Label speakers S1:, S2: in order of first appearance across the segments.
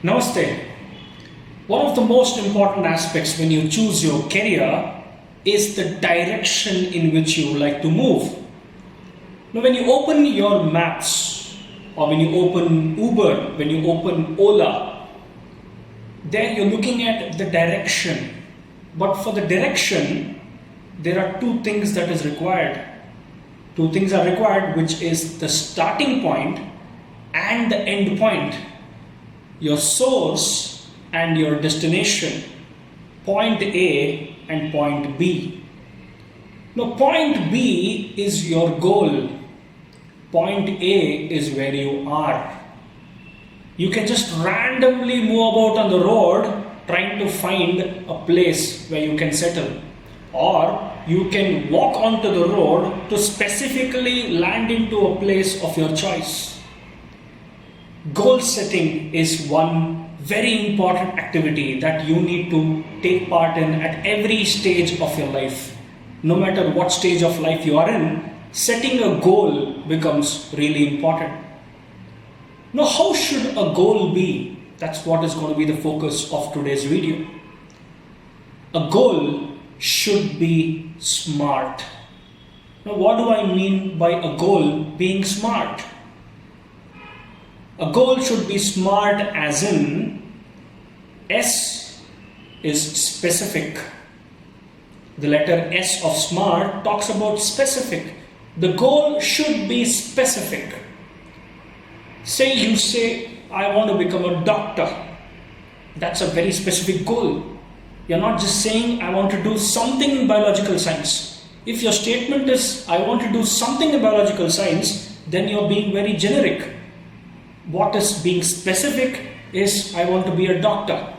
S1: Namaste. One of the most important aspects when you choose your career is the direction in which you would like to move. Now, when you open your maps, or when you open Uber, when you open Ola, there you're looking at the direction. But for the direction, there are two things that is required. Two things are required, which is the starting point and the end point. Your source and your destination, point A and point B. Now, point B is your goal. Point A is where you are. You can just randomly move about on the road trying to find a place where you can settle. Or you can walk onto the road to specifically land into a place of your choice. Goal setting is one very important activity that you need to take part in at every stage of your life. No matter what stage of life you are in, setting a goal becomes really important. Now, how should a goal be? That's what is going to be the focus of today's video. A goal should be smart. Now, what do I mean by a goal being smart? A goal should be smart as in S is specific. The letter S of smart talks about specific. The goal should be specific. Say you say, I want to become a doctor. That's a very specific goal. You're not just saying, I want to do something in biological science. If your statement is, I want to do something in biological science, then you're being very generic. What is being specific is, I want to be a doctor.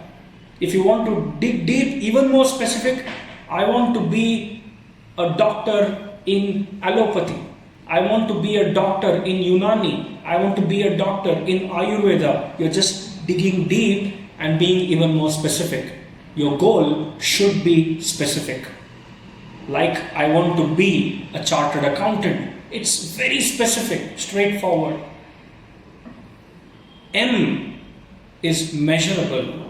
S1: If you want to dig deep, even more specific, I want to be a doctor in allopathy. I want to be a doctor in Unani. I want to be a doctor in Ayurveda. You're just digging deep and being even more specific. Your goal should be specific. Like, I want to be a chartered accountant. It's very specific, straightforward. M is measurable.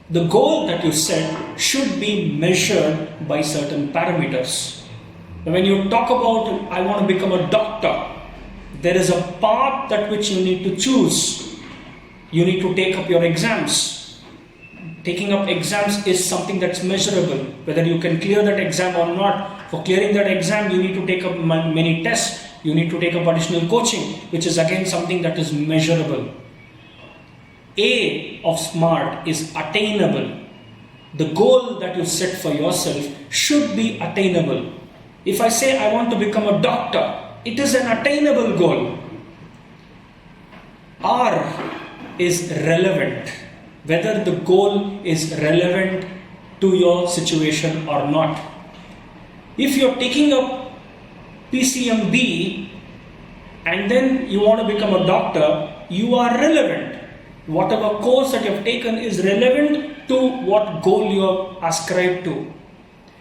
S1: The goal that you set should be measured by certain parameters. When you talk about, I want to become a doctor, there is a path that which you need to choose. You need to take up your exams. Taking up exams is something that's measurable. Whether you can clear that exam or not, for clearing that exam, you need to take up many tests. You need to take up additional coaching, which is again something that is measurable. A of smart is attainable. The goal that you set for yourself should be attainable. If I say I want to become a doctor, it is an attainable goal. R is relevant. Whether the goal is relevant to your situation or not. If you're taking up PCMB and then you want to become a doctor, you are relevant. Whatever course that you have taken is relevant to what goal you are ascribed to.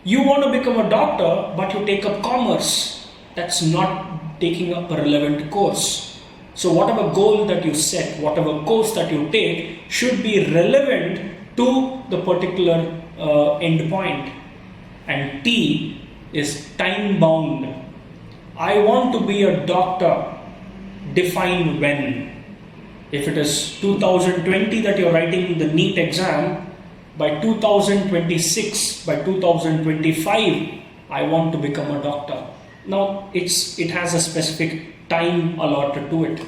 S1: You want to become a doctor, but you take up commerce. That's not taking up a relevant course. So whatever goal that you set, whatever course that you take should be relevant to the particular end point. And T is time bound. I want to be a doctor. Define when. If it is 2020 that you're writing the NEET exam, by 2026, by 2025, I want to become a doctor. Now, it has a specific time allotted to it.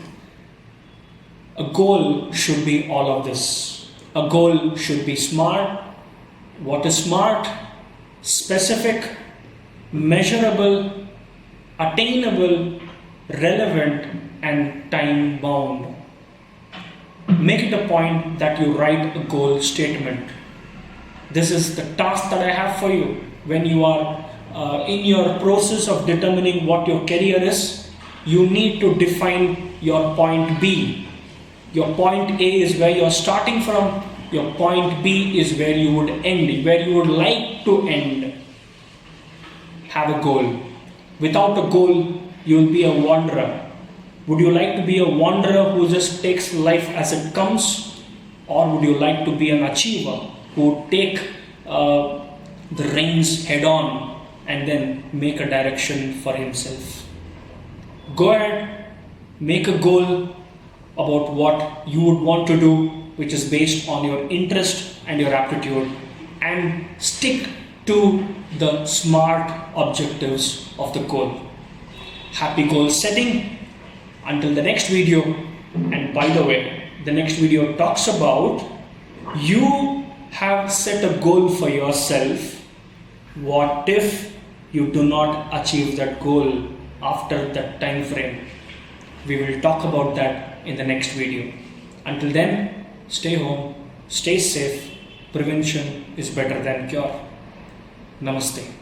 S1: A goal should be all of this. A goal should be smart. What is smart? Specific, measurable, attainable, relevant, and time bound. Make it a point that you write a goal statement. This is the task that I have for you. When you are in your process of determining what your career is, you need to define your point B. Your point A is where you are starting from. Your point B is where you would end, where you would like to end. Have a goal. Without a goal, you will be a wanderer. Would you like to be a wanderer who just takes life as it comes? Or would you like to be an achiever who would take the reins head on and then make a direction for himself? Go ahead, make a goal about what you would want to do, which is based on your interest and your aptitude, and stick to the smart objectives of the goal. Happy goal setting. Until the next video. And by the way, the next video talks about you have set a goal for yourself. What if you do not achieve that goal after that time frame? We will talk about that in the next video. Until then, stay home, stay safe. Prevention is better than cure. Namaste.